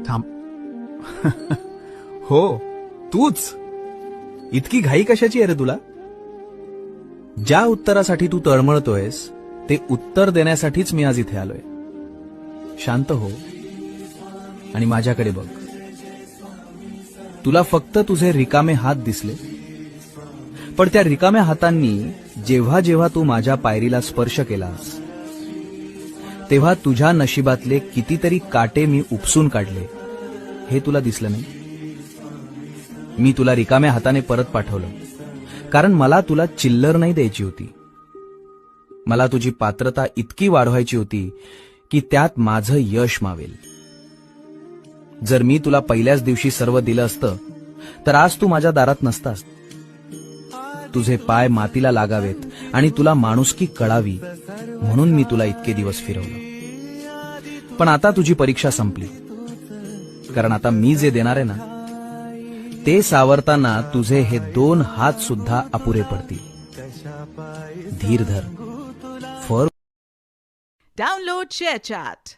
थांब. हो, तूच. इतकी घाई कशाची आहे रे तुला? ज्या उत्तरासाठी तू तळमळतोयस ते उत्तर देण्यासाठीच मी आज इथे आलोय. शांत हो आणि माझ्याकडे बघ. तुला फक्त तुझे रिकामे हात दिसले, पण त्या रिकाम्या हातांनी जेव्हा जेव्हा तू माझ्या पायरीला स्पर्श केलास तेव्हा तुझ्या नशिबातले कितीतरी काटे मी उपसून काढले. हे तुला दिसलं नाही? मी तुला रिकाम्या हाताने परत पाठवलं, कारण मला तुला चिल्लर नाही द्यायची होती. मला तुझी पात्रता इतकी वाढवायची होती की त्यात माझं यश मावेल. जर मी तुला पहिल्याच दिवशी सर्व दिलं असतं तर आज तू माझ्या दारात नसतास. तुझे पाय मातीला लागावेत आणि तुला माणुसकी कळावी म्हणून मी तुला इतके दिवस फिरवलं. पण आता तुझी परीक्षा संपली, कारण आता मी जे देणार आहे ना ते सावरताना तुझे हे 2 हात सुद्धा अपुरे पडतील. धीर धर. Download ShareChat.